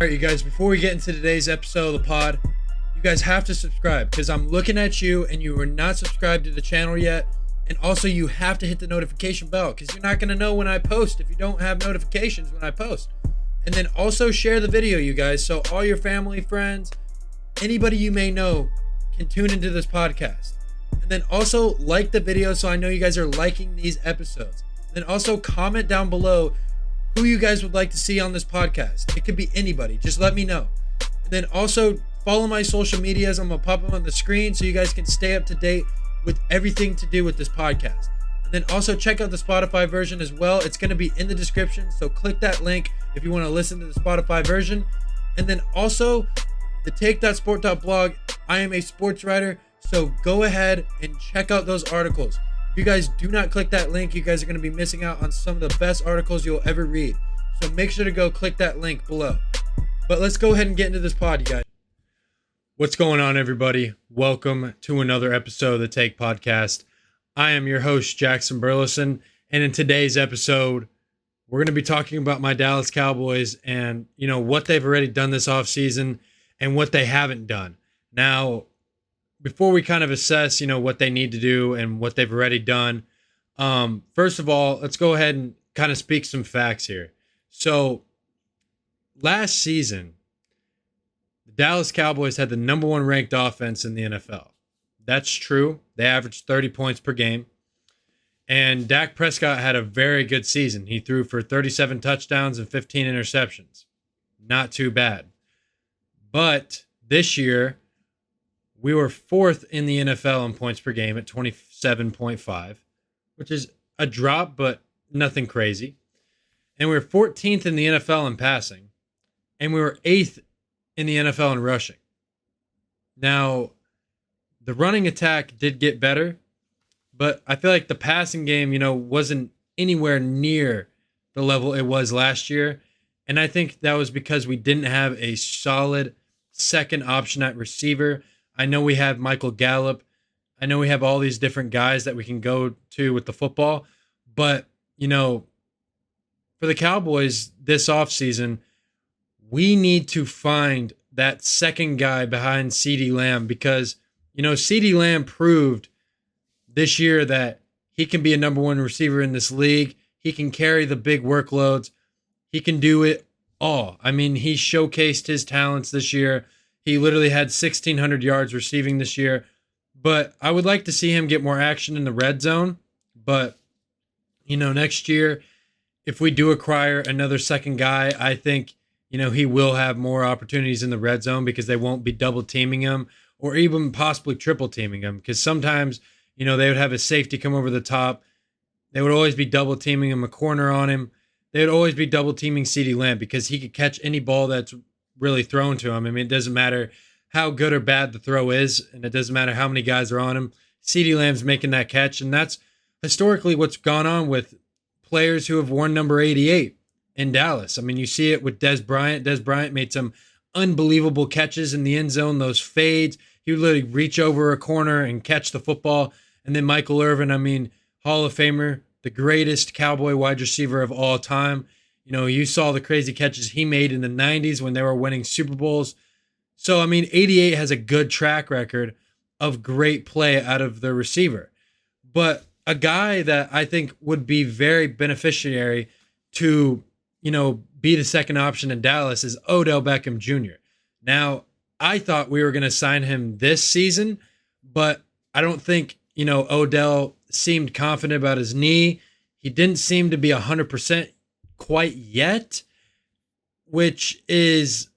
All right, you guys, before we get into today's episode of the pod, you guys have to subscribe because I'm looking at you and you are not subscribed to the channel yet. And also you have to hit the notification bell because you're not going to know when I post if you don't have notifications when I post. And then also share the video, you guys, so all your family, friends, anybody you may know can tune into this podcast. And then also like the video so I know you guys are liking these episodes. And then also comment down below who you guys would like to see on this podcast. It could be anybody. Just let me know. And then also follow my social medias. I'm going to pop them on the screen so you guys can stay up to date with everything to do with this podcast. And then also check out the Spotify version as well. It's going to be in the description. So click that link if you want to listen to the Spotify version. And then also the take.sport.blog. I am a sports writer. So go ahead and check out those articles. If you guys do not click that link, you guys are going to be missing out on some of the best articles you'll ever read. So make sure to go click that link below. But let's go ahead and get into this pod, you guys. What's going on, everybody? Welcome to another episode of the Take Podcast. I am your host, Jackson Burleson. And in today's episode, we're going to be talking about my Dallas Cowboys and, what they've already done this offseason and what they haven't done. Now, before we kind of assess, what they need to do and what they've already done, first of all, let's go ahead and kind of speak some facts here. So last season, the Dallas Cowboys had the number one ranked offense in the NFL. That's true. They averaged 30 points per game. And Dak Prescott had a very good season. He threw for 37 touchdowns and 15 interceptions. Not too bad. But this year, we were fourth in the NFL in points per game at 27.5, which is a drop, but nothing crazy. And we were 14th in the NFL in passing, and we were 8th in the NFL in rushing. Now, the running attack did get better, but I feel like the passing game, wasn't anywhere near the level it was last year. And I think that was because we didn't have a solid second option at receiver. I know we have Michael Gallup. I know we have all these different guys that we can go to with the football. But, for the Cowboys this offseason, we need to find that second guy behind CeeDee Lamb because, CeeDee Lamb proved this year that he can be a number one receiver in this league. He can carry the big workloads. He can do it all. I mean, he showcased his talents this year. He literally had 1,600 yards receiving this year. But I would like to see him get more action in the red zone. But, next year, if we do acquire another second guy, I think, he will have more opportunities in the red zone because they won't be double teaming him or even possibly triple teaming him. Because sometimes, they would have a safety come over the top. They would always be double teaming him, a corner on him. They would always be double teaming CeeDee Lamb because he could catch any ball that's really thrown to him. I mean, it doesn't matter how good or bad the throw is, and it doesn't matter how many guys are on him. CeeDee Lamb's making that catch, and that's historically what's gone on with players who have worn number 88 in Dallas. I mean, you see it with Dez Bryant. Dez Bryant made some unbelievable catches in the end zone, those fades. He would literally reach over a corner and catch the football. And then Michael Irvin, Hall of Famer, the greatest Cowboy wide receiver of all time. You saw the crazy catches he made in the 90s when they were winning Super Bowls. So, 88 has a good track record of great play out of the receiver. But a guy that I think would be very beneficiary to, be the second option in Dallas is Odell Beckham Jr. Now, I thought we were going to sign him this season, but I don't think, Odell seemed confident about his knee. He didn't seem to be 100% quite yet, which is,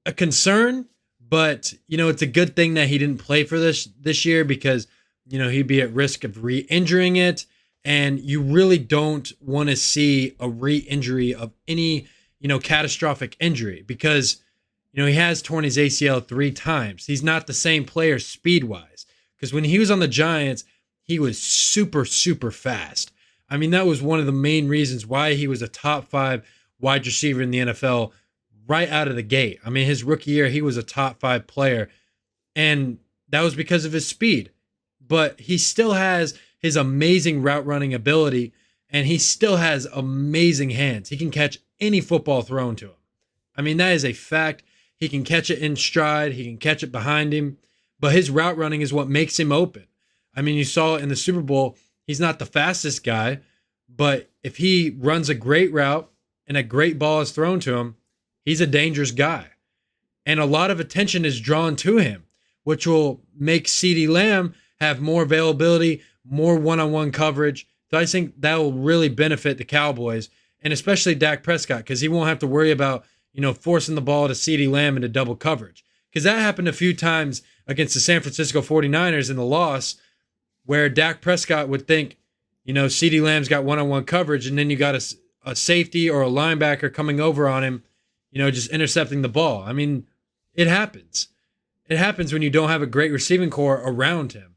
a concern, but, it's a good thing that he didn't play for this year because, he'd be at risk of re-injuring it. And you really don't want to see a re-injury of any, catastrophic injury because, he has torn his ACL 3 times. He's not the same player speed-wise because when he was on the Giants, he was super, super fast. That was one of the main reasons why he was a top 5 wide receiver in the NFL right out of the gate. His rookie year, he was a top 5 player, and that was because of his speed. But he still has his amazing route running ability, and he still has amazing hands. He can catch any football thrown to him. I mean, that is a fact. He can catch it in stride. He can catch it behind him. But his route running is what makes him open. I mean, you saw it in the Super Bowl. He's not the fastest guy, but if he runs a great route and a great ball is thrown to him, he's a dangerous guy. And a lot of attention is drawn to him, which will make CeeDee Lamb have more availability, more one-on-one coverage. So I think that will really benefit the Cowboys, and especially Dak Prescott, because he won't have to worry about, forcing the ball to CeeDee Lamb into double coverage. Because that happened a few times against the San Francisco 49ers in the loss, where Dak Prescott would think, CeeDee Lamb's got one-on-one coverage, and then you got a safety or a linebacker coming over on him, just intercepting the ball. I mean, it happens. It happens when you don't have a great receiving core around him.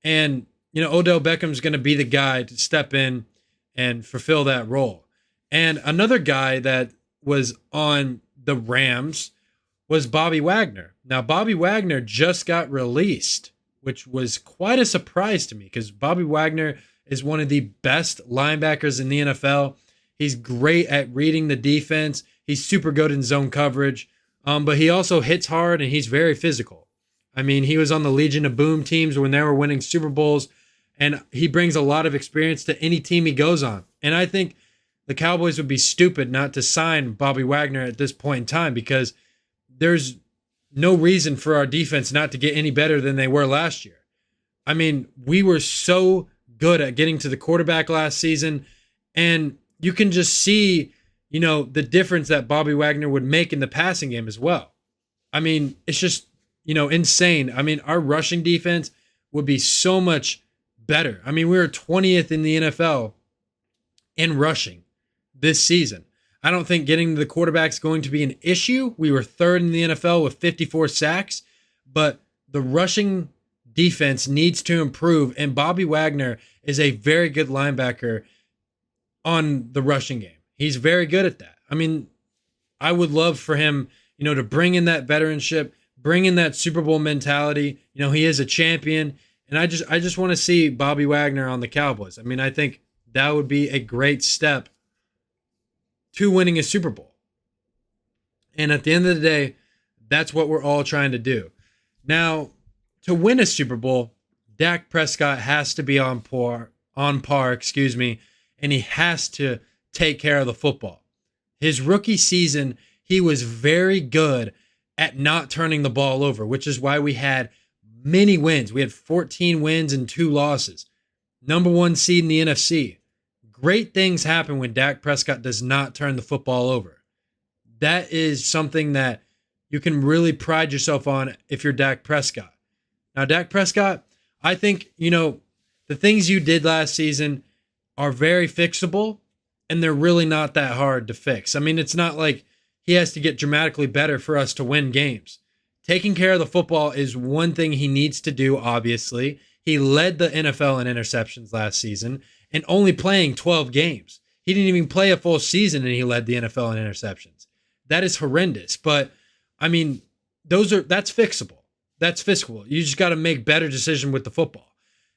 And, Odell Beckham's going to be the guy to step in and fulfill that role. And another guy that was on the Rams was Bobby Wagner. Now, Bobby Wagner just got released, which was quite a surprise to me because Bobby Wagner is one of the best linebackers in the NFL. He's great at reading the defense. He's super good in zone coverage, but he also hits hard and he's very physical. I mean, he was on the Legion of Boom teams when they were winning Super Bowls, and he brings a lot of experience to any team he goes on. And I think the Cowboys would be stupid not to sign Bobby Wagner at this point in time because there's no reason for our defense not to get any better than they were last year. I mean, we were so good at getting to the quarterback last season, and you can just see, the difference that Bobby Wagner would make in the passing game as well. I mean, it's just, insane. I mean, our rushing defense would be so much better. I mean, we were 20th in the NFL in rushing this season. I don't think getting to the quarterback is going to be an issue. We were third in the NFL with 54 sacks, but the rushing defense needs to improve, and Bobby Wagner is a very good linebacker on the rushing game. He's very good at that. I mean, I would love for him, to bring in that veteranship, bring in that Super Bowl mentality. He is a champion, and I just want to see Bobby Wagner on the Cowboys. I mean, I think that would be a great step to winning a Super Bowl. And at the end of the day, that's what we're all trying to do. Now, to win a Super Bowl, Dak Prescott has to be on par, and he has to take care of the football. His rookie season, he was very good at not turning the ball over, which is why we had many wins. We had 14 wins and 2 losses. Number 1 seed in the NFC. Great things happen when Dak Prescott does not turn the football over. That is something that you can really pride yourself on if you're Dak Prescott. Now, Dak Prescott, I think, the things you did last season are very fixable, and they're really not that hard to fix. I mean, it's not like he has to get dramatically better for us to win games. Taking care of the football is one thing he needs to do, obviously. He led the NFL in interceptions last season and only playing 12 games. He didn't even play a full season and he led the NFL in interceptions. That is horrendous. But, I mean, that's fixable. That's fixable. You just got to make better decisions with the football.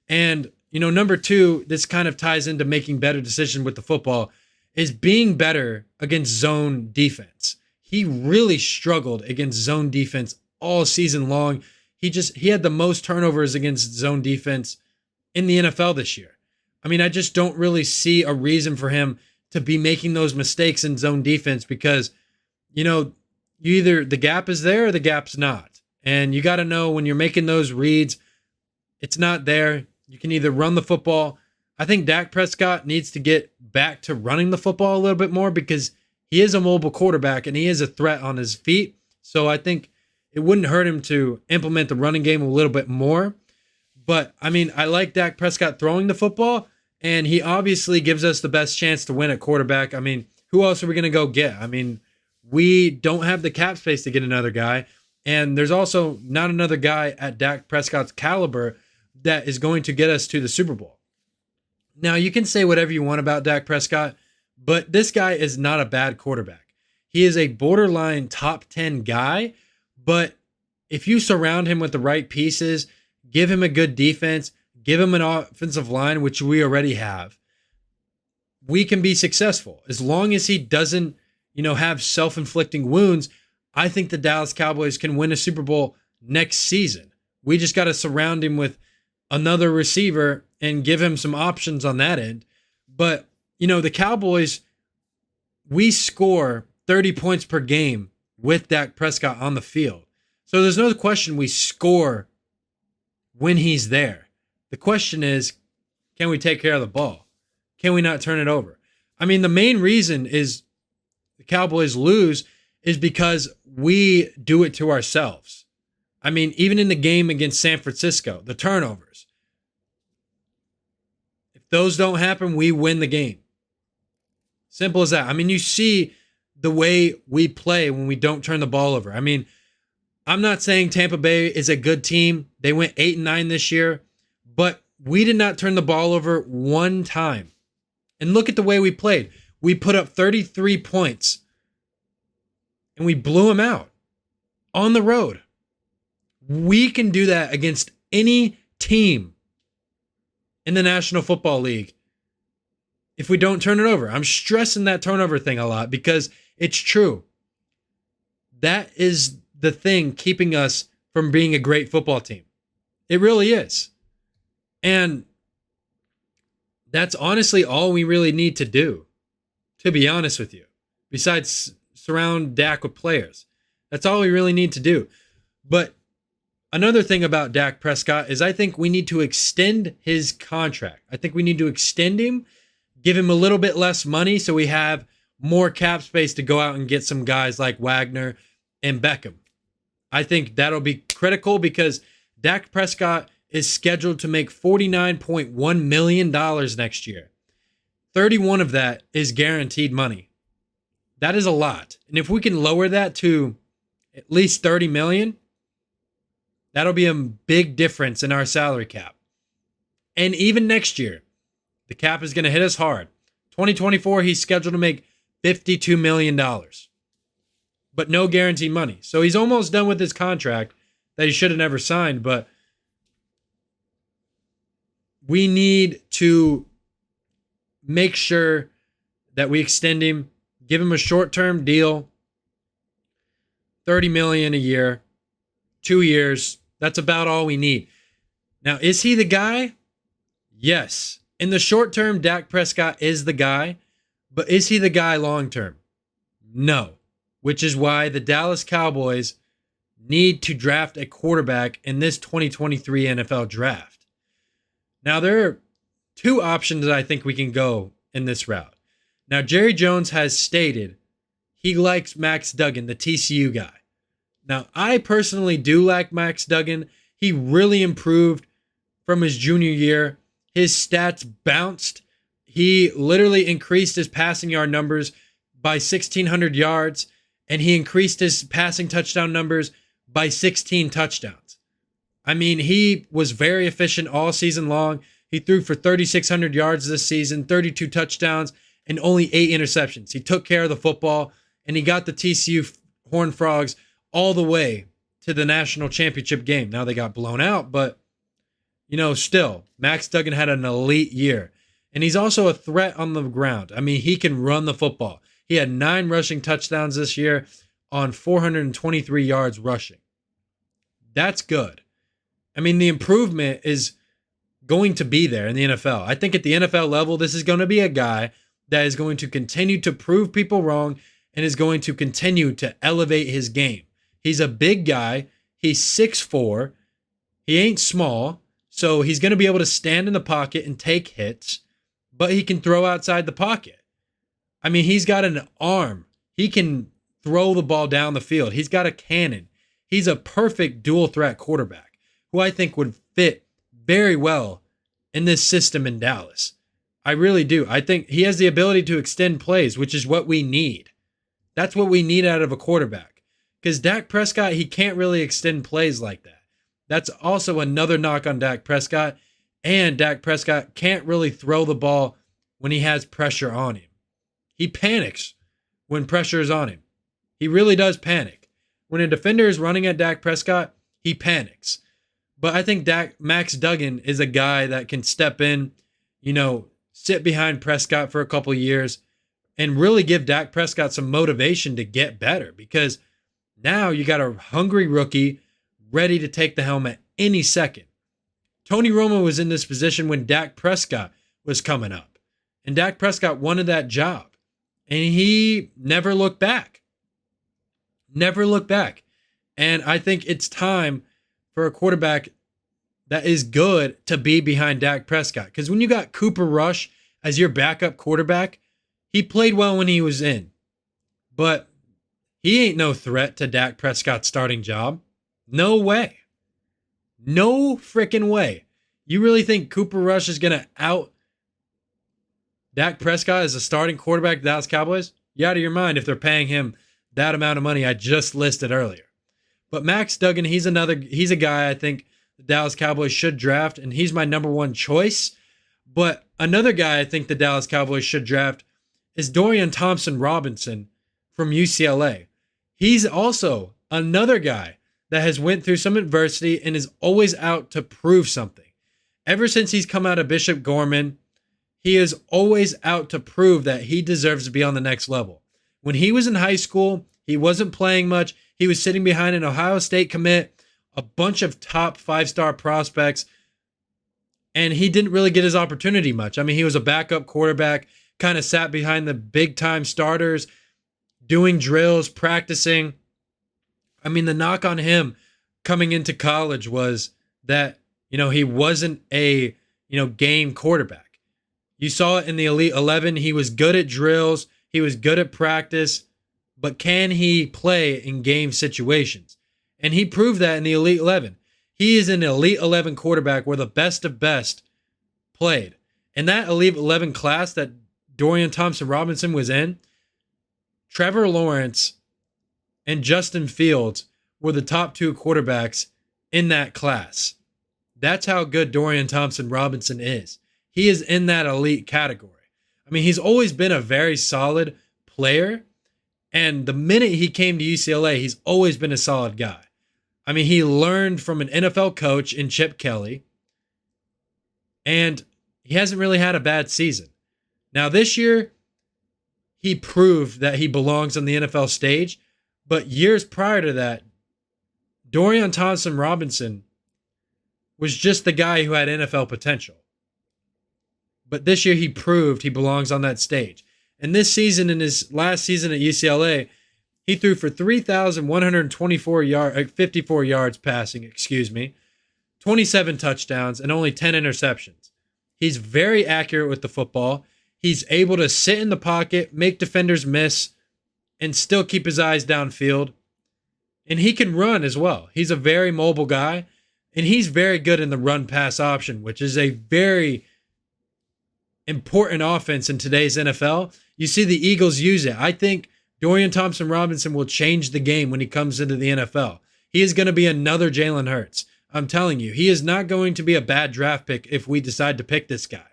And, number 2, this kind of ties into making better decisions with the football, is being better against zone defense. He really struggled against zone defense all season long. He had the most turnovers against zone defense in the NFL this year. I mean, I just don't really see a reason for him to be making those mistakes in zone defense because, either the gap is there or the gap's not. And you got to know when you're making those reads, it's not there. You can either run the football. I think Dak Prescott needs to get back to running the football a little bit more because he is a mobile quarterback and he is a threat on his feet. So I think it wouldn't hurt him to implement the running game a little bit more. But, I mean, I like Dak Prescott throwing the football, and he obviously gives us the best chance to win at quarterback. I mean, who else are we going to go get? I mean, we don't have the cap space to get another guy, and there's also not another guy at Dak Prescott's caliber that is going to get us to the Super Bowl. Now, you can say whatever you want about Dak Prescott, but this guy is not a bad quarterback. He is a borderline top 10 guy, but if you surround him with the right pieces, give him a good defense, give him an offensive line, which we already have, we can be successful as long as he doesn't have self-inflicting wounds, I think the Dallas Cowboys can win a Super Bowl next season. We just got to surround him with another receiver and give him some options on that end. But, the Cowboys, we score 30 points per game with Dak Prescott on the field. So there's no question we score when he's there. The question is, can we take care of the ball? Can we not turn it over? I mean, the main reason is the Cowboys lose is because we do it to ourselves. I mean, even in the game against San Francisco, the turnovers. If those don't happen, we win the game. Simple as that. I mean, you see the way we play when we don't turn the ball over. I mean, I'm not saying Tampa Bay is a good team. They went 8-9 this year, but we did not turn the ball over one time. And look at the way we played. We put up 33 points and we blew them out on the road. We can do that against any team in the National Football League if we don't turn it over. I'm stressing that turnover thing a lot because it's true. That is the thing keeping us from being a great football team. It really is. And that's honestly all we really need to do, to be honest with you, besides surround Dak with players. That's all we really need to do. But another thing about Dak Prescott is I think we need to extend his contract. I think we need to extend him, give him a little bit less money so we have more cap space to go out and get some guys like Wagner and Beckham. I think that'll be critical because Dak Prescott is scheduled to make $49.1 million next year. 31 of that is guaranteed money. That is a lot. And if we can lower that to at least 30 million, that'll be a big difference in our salary cap. And even next year, the cap is going to hit us hard. 2024, he's scheduled to make $52 million. But no guaranteed money. So he's almost done with his contract that he should have never signed, but we need to make sure that we extend him, give him a short-term deal, $30 million a year, 2 years. That's about all we need. Now, is he the guy? Yes. In the short term, Dak Prescott is the guy, but is he the guy long term? No. Which is why the Dallas Cowboys need to draft a quarterback in this 2023 NFL draft. Now, there are two options that I think we can go in this route. Now, Jerry Jones has stated he likes Max Duggan, the TCU guy. Now, I personally do like Max Duggan. He really improved from his junior year. His stats bounced. He literally increased his passing yard numbers by 1,600 yards. And he increased his passing touchdown numbers by 16 touchdowns. I mean, he was very efficient all season long. He threw for 3,600 yards this season, 32 touchdowns, and only 8 interceptions. He took care of the football, and he got the TCU Horned Frogs all the way to the national championship game. Now they got blown out, but, still, Max Duggan had an elite year. And he's also a threat on the ground. I mean, he can run the football. He had 9 rushing touchdowns this year on 423 yards rushing. That's good. I mean, the improvement is going to be there in the NFL. I think at the NFL level, this is going to be a guy that is going to continue to prove people wrong and is going to continue to elevate his game. He's a big guy. He's 6'4". He ain't small, so he's going to be able to stand in the pocket and take hits, but he can throw outside the pocket. I mean, he's got an arm. He can throw the ball down the field. He's got a cannon. He's a perfect dual threat quarterback who I think would fit very well in this system in Dallas. I really do. I think he has the ability to extend plays, which is what we need. That's what we need out of a quarterback. Because Dak Prescott, he can't really extend plays like that. That's also another knock on Dak Prescott. And Dak Prescott can't really throw the ball when he has pressure on him. He panics when pressure is on him. He really does panic. When a defender is running at Dak Prescott, he panics. But I think Max Duggan is a guy that can step in, sit behind Prescott for a couple years, and really give Dak Prescott some motivation to get better, because now you got a hungry rookie ready to take the helm at any second. Tony Romo was in this position when Dak Prescott was coming up, and Dak Prescott wanted that job, and he never looked back. Never looked back. And I think it's time for a quarterback that is good to be behind Dak Prescott. Because when you got Cooper Rush as your backup quarterback, he played well when he was in, but he ain't no threat to Dak Prescott's starting job. No way. No freaking way. You really think Cooper Rush is going to out Dak Prescott as a starting quarterback of the Dallas Cowboys? You're out of your mind if they're paying him that amount of money I just listed earlier. But Max Duggan, he's a guy I think the Dallas Cowboys should draft, and he's my number one choice. But another guy I think the Dallas Cowboys should draft is Dorian Thompson-Robinson from UCLA. He's also another guy that has went through some adversity and is always out to prove something. Ever since he's come out of Bishop Gorman, he is always out to prove that he deserves to be on the next level. When he was in high school, he wasn't playing much. He was sitting behind an Ohio State commit, a bunch of top 5-star prospects, and he didn't really get his opportunity much. I mean, he was a backup quarterback, kind of sat behind the big-time starters, doing drills, practicing. I mean, the knock on him coming into college was that, he wasn't a, game quarterback. You saw it in the Elite 11. He was good at drills. He was good at practice. But can he play in game situations? And he proved that in the Elite 11. He is an Elite 11 quarterback where the best of best played. And that Elite 11 class that Dorian Thompson-Robinson was in, Trevor Lawrence and Justin Fields were the top 2 quarterbacks in that class. That's how good Dorian Thompson-Robinson is. He is in that elite category. I mean, he's always been a very solid player. And the minute he came to UCLA, he's always been a solid guy. I mean, he learned from an NFL coach in Chip Kelly. And he hasn't really had a bad season. Now, this year, he proved that he belongs on the NFL stage. But years prior to that, Dorian Thompson-Robinson was just the guy who had NFL potential. But this year, he proved he belongs on that stage. And this season, in his last season at UCLA, he threw for 54 yards passing, 27 touchdowns, and only 10 interceptions. He's very accurate with the football. He's able to sit in the pocket, make defenders miss, and still keep his eyes downfield. And he can run as well. He's a very mobile guy, and he's very good in the run-pass option, which is a very important offense in today's NFL. You see the Eagles use it. I think Dorian Thompson-Robinson will change the game when he comes into the NFL. He is going to be another Jalen Hurts. I'm telling you, he is not going to be a bad draft pick if we decide to pick this guy.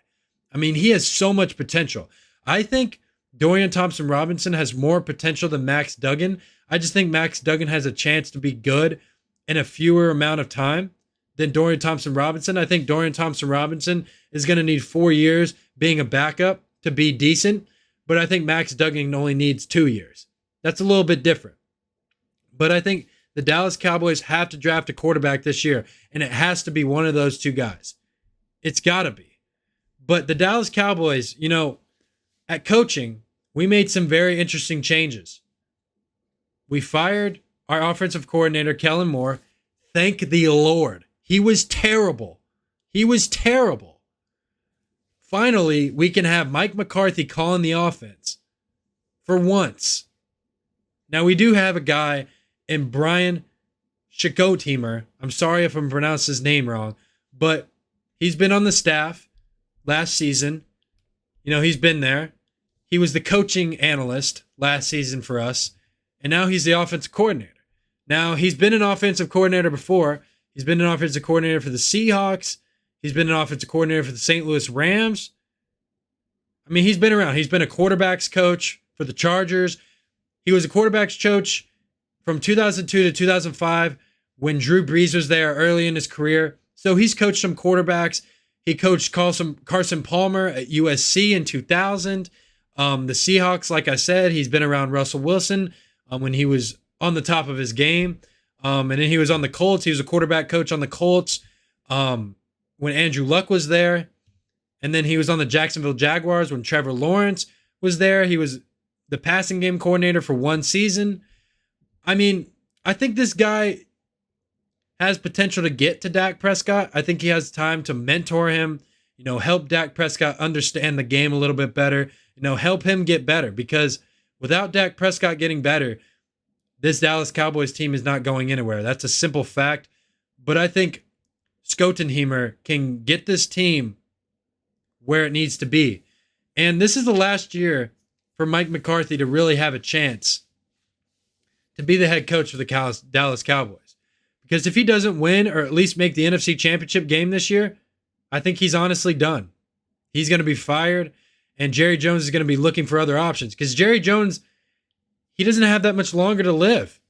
I mean, he has so much potential. I think Dorian Thompson-Robinson has more potential than Max Duggan. I just think Max Duggan has a chance to be good in a fewer amount of time than Dorian Thompson-Robinson. I think Dorian Thompson-Robinson is going to need 4 years being a backup to be decent, but I think Max Duggan only needs 2 years. That's a little bit different. But I think the Dallas Cowboys have to draft a quarterback this year, and it has to be one of those 2 guys. It's got to be. But the Dallas Cowboys, at coaching, we made some very interesting changes. We fired our offensive coordinator, Kellen Moore. Thank the Lord. He was terrible. Finally, we can have Mike McCarthy calling the offense for once. Now, we do have a guy in Brian Schottenheimer. I'm sorry if I'm pronouncing his name wrong, but he's been on the staff last season. He's been there. He was the coaching analyst last season for us, and now he's the offensive coordinator. Now, he's been an offensive coordinator before. He's been an offensive coordinator for the Seahawks. He's been an offensive coordinator for the St. Louis Rams. I mean, he's been around. He's been a quarterback's coach for the Chargers. He was a quarterback's coach from 2002 to 2005 when Drew Brees was there early in his career. So he's coached some quarterbacks. He coached Carson Palmer at USC in 2000. The Seahawks, like I said, he's been around Russell Wilson when he was on the top of his game. And then he was on the Colts. He was a quarterback coach on the Colts when Andrew Luck was there. And then he was on the Jacksonville Jaguars when Trevor Lawrence was there. He was the passing game coordinator for one season. I mean, I think this guy has potential to get to Dak Prescott. I think he has time to mentor him, help Dak Prescott understand the game a little bit better, help him get better, because without Dak Prescott getting better, this Dallas Cowboys team is not going anywhere. That's a simple fact. But I think Schotenheimer can get this team where it needs to be. And this is the last year for Mike McCarthy to really have a chance to be the head coach for the Dallas Cowboys. Because if he doesn't win or at least make the NFC Championship game this year, I think he's honestly done. He's going to be fired, and Jerry Jones is going to be looking for other options. Because Jerry Jones, he doesn't have that much longer to live.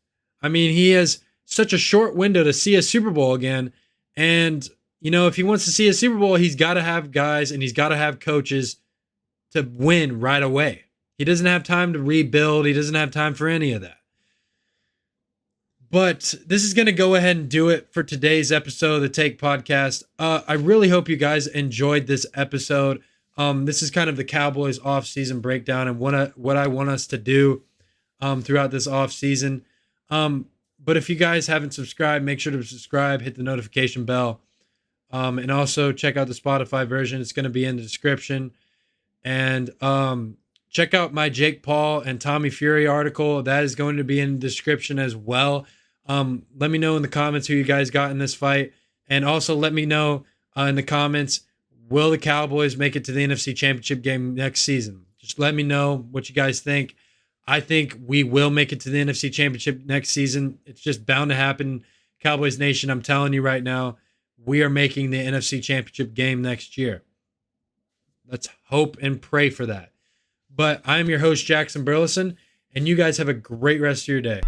I mean, he has such a short window to see a Super Bowl again. And, if he wants to see a Super Bowl, he's got to have guys and he's got to have coaches to win right away. He doesn't have time to rebuild. He doesn't have time for any of that. But this is going to go ahead and do it for today's episode of the Take Podcast. I really hope you guys enjoyed this episode. This is kind of the Cowboys off-season breakdown and what I want us to do throughout this off-season. But if you guys haven't subscribed, make sure to subscribe, hit the notification bell, and also check out the Spotify version. It's going to be in the description. And check out my Jake Paul and Tommy Fury article. That is going to be in the description as well. Let me know in the comments who you guys got in this fight. And also let me know in the comments, will the Cowboys make it to the NFC Championship game next season? Just let me know what you guys think. I think we will make it to the NFC Championship next season. It's just bound to happen. Cowboys Nation, I'm telling you right now, we are making the NFC Championship game next year. Let's hope and pray for that. But I'm your host, Jackson Burleson, and you guys have a great rest of your day.